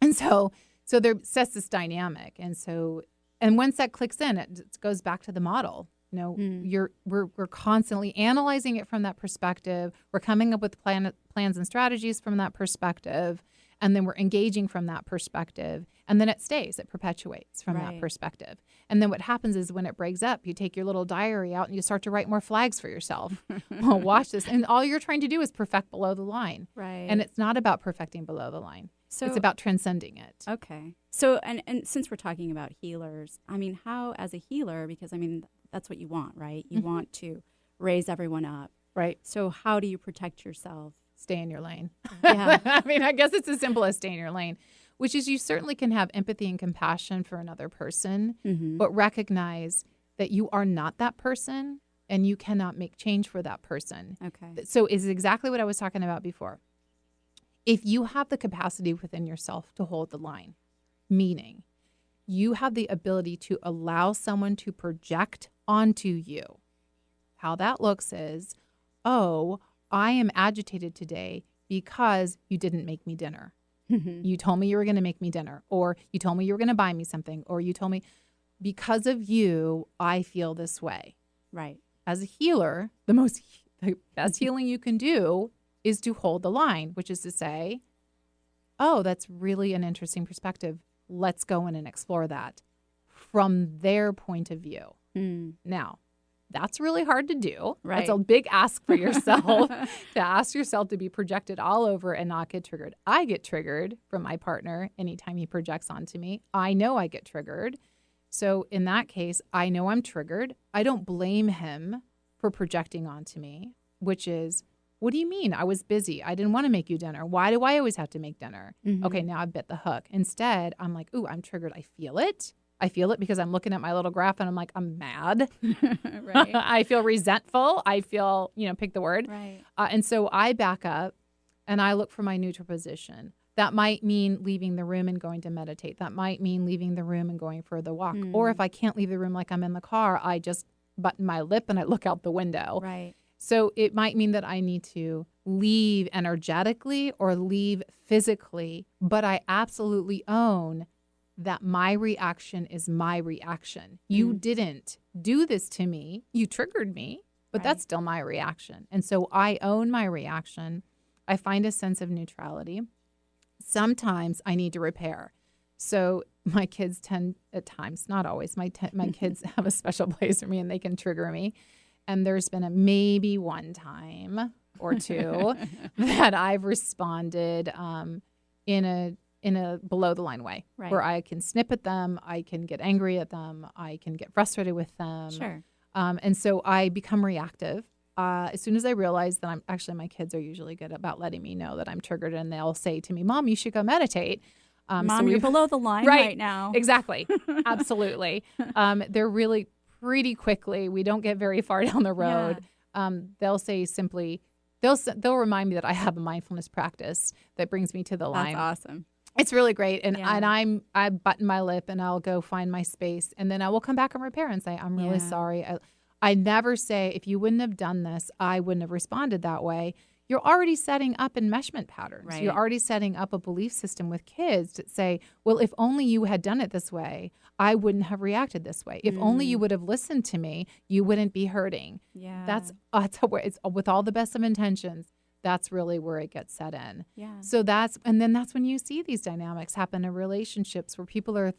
S4: And so there sets this dynamic. And once that clicks in, it goes back to the model. We're constantly analyzing it from that perspective. We're coming up with plans and strategies from that perspective. And then we're engaging from that perspective. And then it perpetuates from that perspective. And then what happens is when it breaks up, you take your little diary out and you start to write more flags for yourself. Well, watch this. And all you're trying to do is perfect below the line.
S1: Right.
S4: And it's not about perfecting below the line. So it's about transcending it.
S1: Okay. So, and since we're talking about healers, how as a healer, because that's what you want, right? You mm-hmm. want to raise everyone up.
S4: Right.
S1: So how do you protect yourself?
S4: Stay in your lane.
S1: Yeah.
S4: I guess it's as simple as stay in your lane, which is you certainly can have empathy and compassion for another person, mm-hmm. but recognize that you are not that person and you cannot make change for that person.
S1: Okay.
S4: So it's exactly what I was talking about before. If you have the capacity within yourself to hold the line, meaning you have the ability to allow someone to project onto you. How that looks is, oh, I am agitated today because you didn't make me dinner. Mm-hmm. You told me you were going to make me dinner, or you told me you were going to buy me something, or you told me because of you, I feel this way.
S1: Right.
S4: As a healer, the best healing you can do is to hold the line, which is to say, oh, that's really an interesting perspective. Let's go in and explore that from their point of view. Mm. Now, that's really hard to do.
S1: Right.
S4: It's a big ask for yourself to ask yourself to be projected all over and not get triggered. I get triggered from my partner anytime he projects onto me. I know I get triggered. So in that case, I know I'm triggered. I don't blame him for projecting onto me, which is, what do you mean? I was busy. I didn't want to make you dinner. Why do I always have to make dinner? Mm-hmm. Okay, now I bit the hook. Instead, I'm like, ooh, I'm triggered. I feel it. I feel it because I'm looking at my little graph and I'm like, I'm mad.
S1: Right.
S4: I feel resentful. I feel, pick the word.
S1: Right.
S4: And so I back up and I look for my neutral position. That might mean leaving the room and going to meditate. That might mean leaving the room and going for the walk. Or if I can't leave the room like I'm in the car, I just button my lip and I look out the window.
S1: Right.
S4: So it might mean that I need to leave energetically or leave physically, but I absolutely own that my reaction is my reaction. You didn't do this to me. You triggered me, but that's still my reaction. And so I own my reaction. I find a sense of neutrality. Sometimes I need to repair. So my kids tend at times, not always, my kids have a special place for me and they can trigger me. And there's been maybe one time or two that I've responded in a below the line way,
S1: Right.
S4: where I can snip at them, I can get angry at them, I can get frustrated with them.
S1: Sure.
S4: And so I become reactive. As soon as I realize that my kids are usually good about letting me know that I'm triggered, and they'll say to me, "Mom, you should go meditate."
S1: Mom, you're below the line right now.
S4: Exactly. Absolutely. They're really pretty quickly. We don't get very far down the road. Yeah. They'll say simply, they'll remind me that I have a mindfulness practice that brings me to the line.
S1: That's awesome.
S4: It's really great. And I button my lip and I'll go find my space. And then I will come back and repair and say, I'm really sorry. I never say, if you wouldn't have done this, I wouldn't have responded that way. You're already setting up enmeshment patterns.
S1: Right.
S4: You're already setting up a belief system with kids to say, well, if only you had done it this way, I wouldn't have reacted this way. If only you would have listened to me, you wouldn't be hurting.
S1: Yeah.
S4: That's where it's with all the best of intentions. That's really where it gets set in.
S1: Yeah.
S4: So that's when you see these dynamics happen in relationships where people are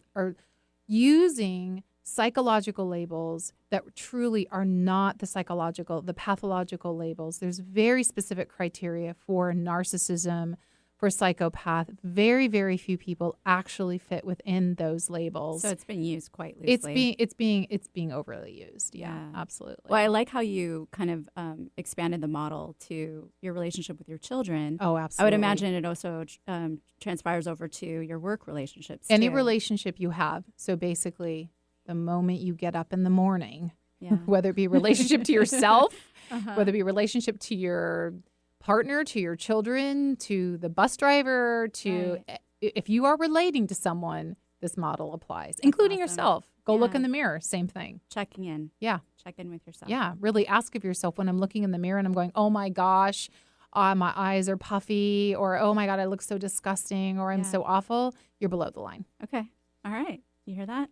S4: using psychological labels that truly are not the pathological labels. There's very specific criteria for narcissism, for psychopath. Very, very few people actually fit within those labels.
S1: So it's been used quite loosely.
S4: It's being overly used. Yeah, absolutely.
S1: Well, I like how you kind of expanded the model to your relationship with your children.
S4: Oh, absolutely.
S1: I would imagine it also transpires over to your work relationships.
S4: Any
S1: too.
S4: relationship you have. So basically, the moment you get up in the morning, whether it be relationship to yourself, whether it be relationship to your partner, to your children, to the bus driver, if you are relating to someone, this model applies, including yourself. Go look in the mirror, same thing.
S1: Checking in.
S4: Yeah.
S1: Check in with yourself.
S4: Yeah, really ask of yourself when I'm looking in the mirror and I'm going, oh my gosh, my eyes are puffy, or oh my God, I look so disgusting, or I'm so awful. You're below the line.
S1: Okay. All right. You hear that?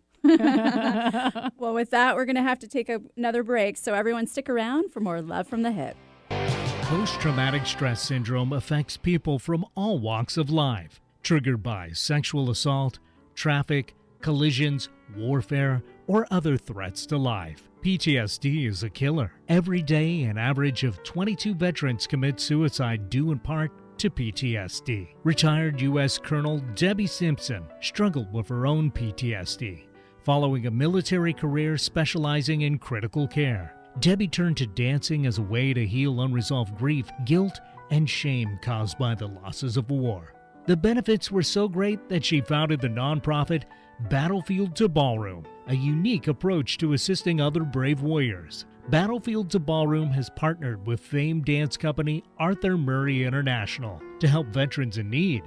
S1: Well, with that, we're going to have to take another break. So everyone stick around for more Love from the Hip.
S5: Post-traumatic stress syndrome affects people from all walks of life, triggered by sexual assault, traffic, collisions, warfare, or other threats to life. PTSD is a killer. Every day, an average of 22 veterans commit suicide due in part to PTSD. Retired U.S. Colonel Debbie Simpson struggled with her own PTSD. Following a military career specializing in critical care, Debbie turned to dancing as a way to heal unresolved grief, guilt, and shame caused by the losses of war. The benefits were so great that she founded the nonprofit Battlefield to Ballroom, a unique approach to assisting other brave warriors. Battlefield to Ballroom has partnered with famed dance company Arthur Murray International to help veterans in need.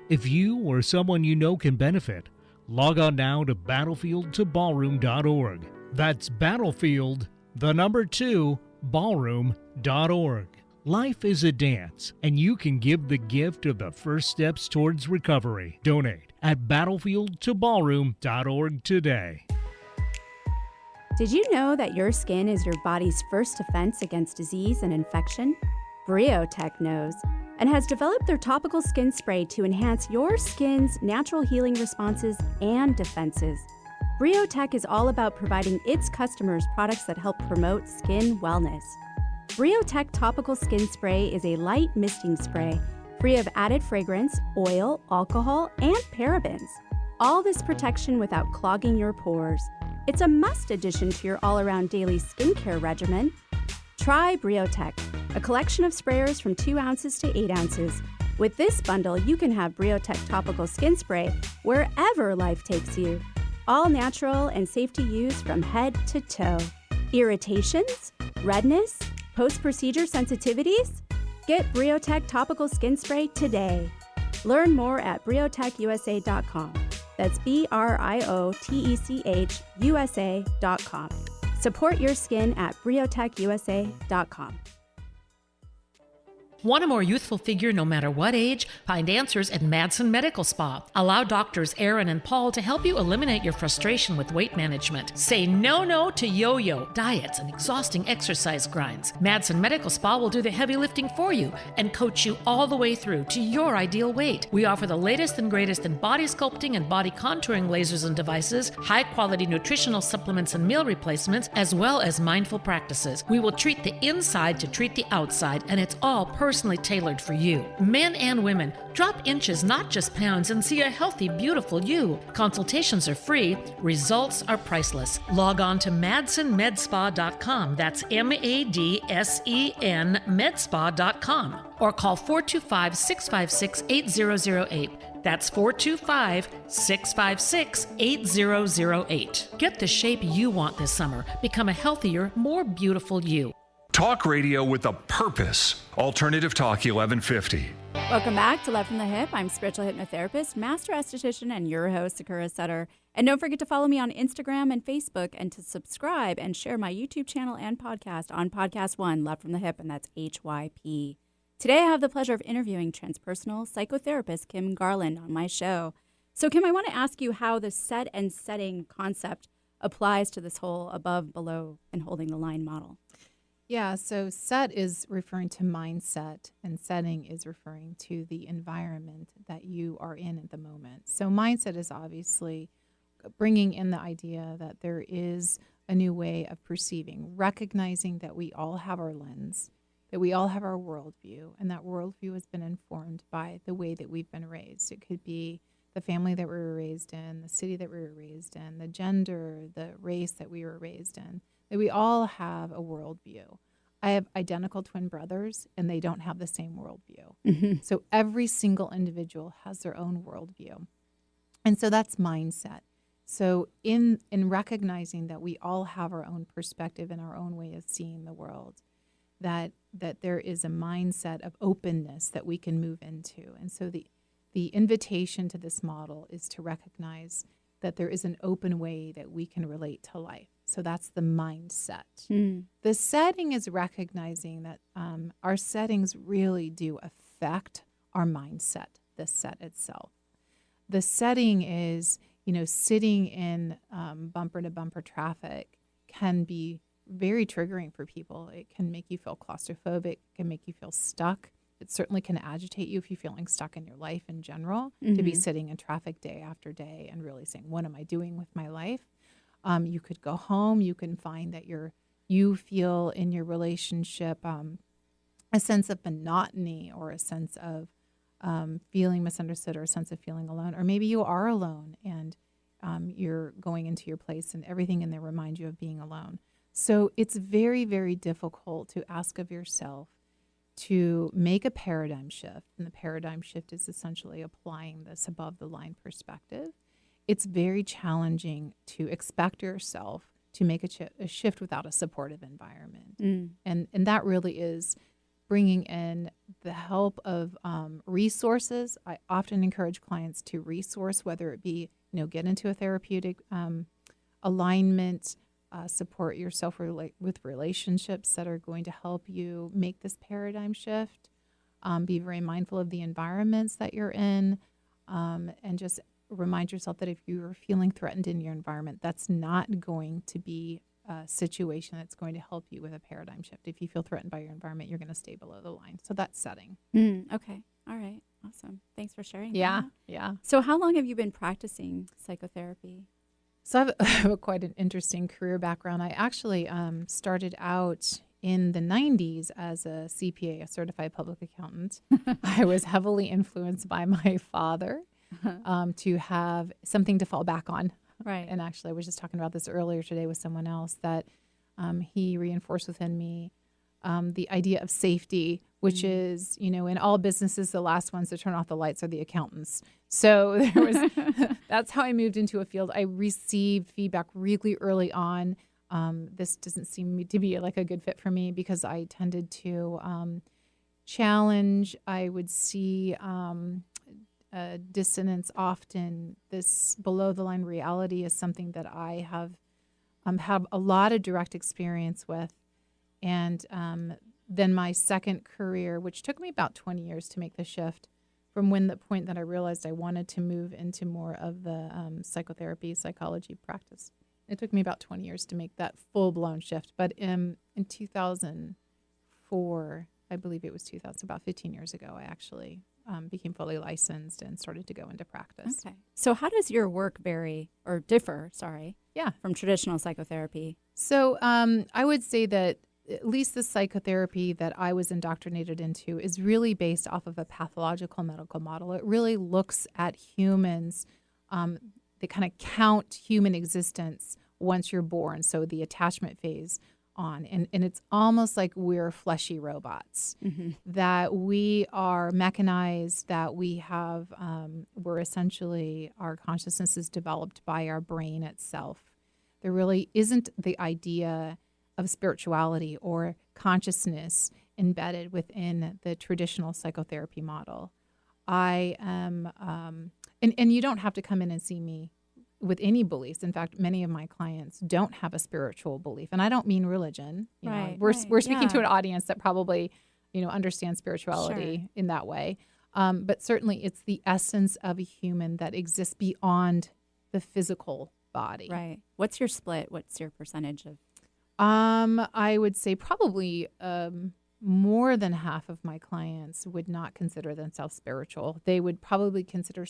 S5: If you or someone you know can benefit, log on now to battlefieldtoballroom.org. That's Battlefield, the number 2, ballroom.org. Life is a dance, and you can give the gift of the first steps towards recovery. Donate at battlefieldtoballroom.org today.
S8: Did you know that your skin is your body's first defense against disease and infection? Briotech knows and has developed their topical skin spray to enhance your skin's natural healing responses and defenses. Briotech is all about providing its customers products that help promote skin wellness. Briotech Topical Skin Spray is a light misting spray free of added fragrance, oil, alcohol, and parabens. All this protection without clogging your pores. It's a must addition to your all-around daily skincare regimen. Try Briotech, a collection of sprayers from 2 ounces to 8 ounces. With this bundle, you can have Briotech Topical Skin Spray wherever life takes you. All natural and safe to use from head to toe. Irritations? Redness? Post-procedure sensitivities? Get Briotech Topical Skin Spray today. Learn more at briotechusa.com. That's BRIOTECH USA.com. Support your skin at briotechusa.com.
S9: Want a more youthful figure no matter what age? Find answers at Madsen Medical Spa. Allow doctors Aaron and Paul to help you eliminate your frustration with weight management. Say no to yo-yo, diets, and exhausting exercise grinds. Madsen Medical Spa will do the heavy lifting for you and coach you all the way through to your ideal weight. We offer the latest and greatest in body sculpting and body contouring lasers and devices, high-quality nutritional supplements and meal replacements, as well as mindful practices. We will treat the inside to treat the outside, and it's all personally tailored for you. Men and women, drop inches, not just pounds, and see a healthy, beautiful you. Consultations are free. Results are priceless. Log on to MadsenMedSpa.com. That's MADSEN Medspa.com. Or call 425-656-8008. That's 425-656-8008. Get the shape you want this summer. Become a healthier, more beautiful you.
S3: Talk radio with a purpose. Alternative Talk 1150.
S1: Welcome back to Love from the Hip. I'm spiritual hypnotherapist, master esthetician, and your host, Sakura Sutter. And don't forget to follow me on Instagram and Facebook, and to subscribe and share my YouTube channel and podcast on Podcast One, Love from the Hip, and that's HYP. Today, I have the pleasure of interviewing transpersonal psychotherapist Kim Garland on my show. So, Kim, I want to ask you how the set and setting concept applies to this whole above, below, and holding the line model.
S4: Yeah, so set is referring to mindset, and setting is referring to the environment that you are in at the moment. So mindset is obviously bringing in the idea that there is a new way of perceiving, recognizing that we all have our lens, that we all have our worldview, and that worldview has been informed by the way that we've been raised. It could be the family that we were raised in, the city that we were raised in, the gender, the race that we were raised in. That we all have a worldview. I have identical twin brothers, and they don't have the same worldview. Mm-hmm. So every single individual has their own worldview. And so that's mindset. So in recognizing that we all have our own perspective and our own way of seeing the world, that there is a mindset of openness that we can move into. And so the invitation to this model is to recognize that there is an open way that we can relate to life. So that's the mindset. Mm. The setting is recognizing that our settings really do affect our mindset, the set itself. The setting is, sitting in bumper-to-bumper traffic can be very triggering for people. It can make you feel claustrophobic. It can make you feel stuck. It certainly can agitate you if you're feeling stuck in your life in general, to be sitting in traffic day after day and really saying, what am I doing with my life? You could go home. You can find that you feel in your relationship a sense of monotony, or a sense of feeling misunderstood, or a sense of feeling alone. Or maybe you are alone and you're going into your place and everything in there reminds you of being alone. So it's very, very difficult to ask of yourself to make a paradigm shift. And the paradigm shift is essentially applying this above the line perspective. It's very challenging to expect yourself to make a shift without a supportive environment. Mm. And that really is bringing in the help of resources. I often encourage clients to resource, whether it be, get into a therapeutic alignment, support yourself with relationships that are going to help you make this paradigm shift. Be very mindful of the environments that you're in, and just remind yourself that if you're feeling threatened in your environment, that's not going to be a situation that's going to help you with a paradigm shift. If you feel threatened by your environment, you're going to stay below the line. So that's setting.
S1: Okay. All right. Awesome. Thanks for sharing.
S4: Yeah.
S1: That.
S4: Yeah.
S1: So how long have you been practicing psychotherapy?
S4: So I have quite an interesting career background. I actually started out in the 90s as a CPA, a certified public accountant. I was heavily influenced by my father. To have something to fall back on.
S1: Right.
S4: And actually, I was just talking about this earlier today with someone else, that he reinforced within me the idea of safety, which is, in all businesses, the last ones to turn off the lights are the accountants. So that's how I moved into a field. I received feedback really early on. This doesn't seem to be like a good fit for me, because I tended to challenge. I would see dissonance often. This below the line reality is something that I have a lot of direct experience with, and then my second career, which took me about 20 years to make the shift from the point that I realized I wanted to move into more of the psychotherapy, psychology practice. It took me about 20 years to make that full-blown shift. But in 2004, I believe it was 2000, about 15 years ago, I actually became fully licensed and started to go into practice.
S1: Okay. So how does your work differ from traditional psychotherapy?
S4: So I would say that at least the psychotherapy that I was indoctrinated into is really based off of a pathological medical model. It really looks at humans. They kind of count human existence once you're born, so the attachment phase on. And it's almost like we're fleshy robots, that we are mechanized, that we have, we're essentially, our consciousness is developed by our brain itself. There really isn't the idea of spirituality or consciousness embedded within the traditional psychotherapy model. I am, and you don't have to come in and see me with any beliefs. In fact, many of my clients don't have a spiritual belief, and I don't mean religion. You know, we're speaking to an audience that probably, understands spirituality in that way. But certainly, it's the essence of a human that exists beyond the physical body.
S1: Right. What's your split? What's your percentage of?
S4: I would say probably more than half of my clients would not consider themselves spiritual. They would probably consider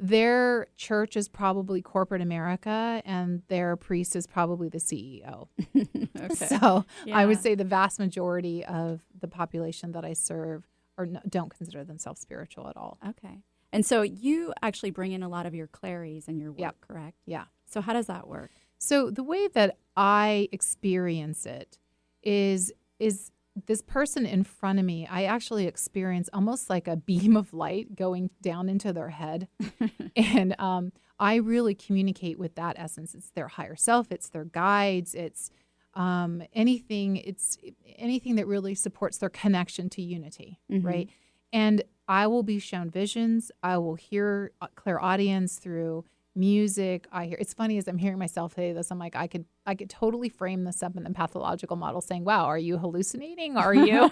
S4: their church is probably corporate America, and their priest is probably the CEO.
S1: Okay.
S4: So I would say the vast majority of the population that I serve don't consider themselves spiritual at all.
S1: Okay. And so you actually bring in a lot of your claries in your work, correct?
S4: Yeah.
S1: So how does that work?
S4: So the way that I experience it is this person in front of me, I actually experience almost like a beam of light going down into their head. And I really communicate with that essence. It's their higher self. It's their guides. It's anything that really supports their connection to unity, right? And I will be shown visions. I will hear clairaudience through music. It's funny, as I'm hearing myself say this, I'm like, I could totally frame this up in the pathological model saying, wow, are you hallucinating? Are you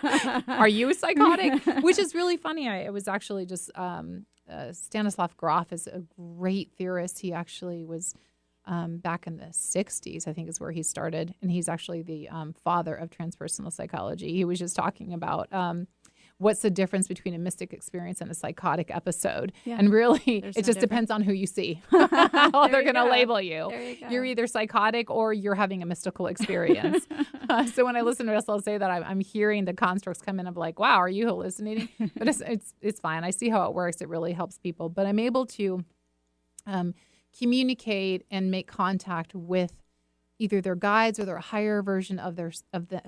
S4: psychotic? Which is really funny. I was actually just, Stanislav Grof is a great theorist. He actually was back in the 60s, I think is where he started. And he's actually the father of transpersonal psychology. He was just talking about what's the difference between a mystic experience and a psychotic episode. Yeah. And really, it just depends on who you see, how they're going to label you. You're either psychotic or you're having a mystical experience. So when I listen to Russell say that, I'm hearing the constructs come in of like, wow, are you hallucinating? But it's fine. I see how it works. It really helps people. But I'm able to communicate and make contact with either their guides or their higher version of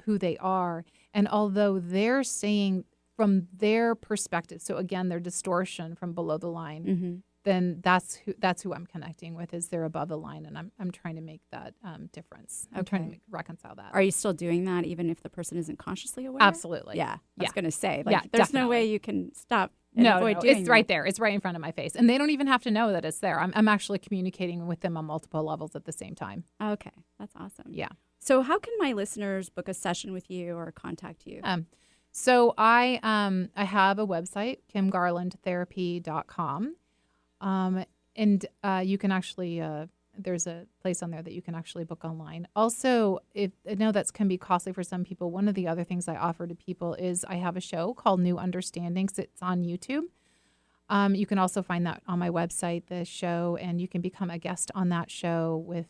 S4: who they are. And although they're saying from their perspective, so again, their distortion from below the line, then that's who I'm connecting with, is they're above the line, and I'm trying to make that difference. I'm trying to reconcile that.
S1: Are you still doing that even if the person isn't consciously aware?
S4: Absolutely.
S1: Yeah. I was going to say,
S4: there's
S1: definitely. No way you can stop and avoid doing
S4: it's right there. It's right in front of my face, and they don't even have to know that it's there. I'm actually communicating with them on multiple levels at the same time.
S1: Okay, that's awesome.
S4: Yeah.
S1: So how can my listeners book a session with you or contact you?
S4: So I have a website, kimgarlandtherapy.com. And you can actually, there's a place on there that you can actually book online. Also, I know that can be costly for some people. One of the other things I offer to people is I have a show called New Understandings. It's on YouTube. You can also find that on my website, the show, and you can become a guest on that show with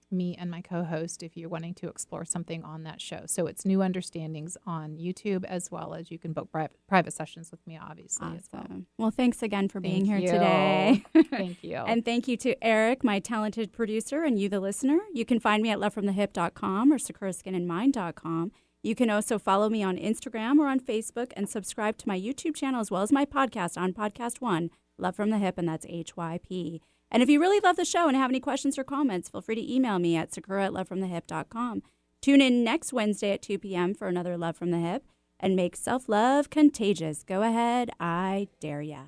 S4: me and my co-host if you're wanting to explore something on that show. So it's New Understandings on YouTube, as well as you can book private sessions with me, obviously.
S1: Awesome. Well, thanks again for being here today.
S4: Thank you.
S1: And thank you to Eric, my talented producer, and you, the listener. You can find me at lovefromthehip.com or sakuraskinandmind.com. You can also follow me on Instagram or on Facebook and subscribe to my YouTube channel as well as my podcast on Podcast One, Love from the Hip, and that's HYP. And if you really love the show and have any questions or comments, feel free to email me at sakura@lovefromthehip.com. Tune in next Wednesday at 2 p.m. for another Love from the Hip, and make self-love contagious. Go ahead, I dare ya.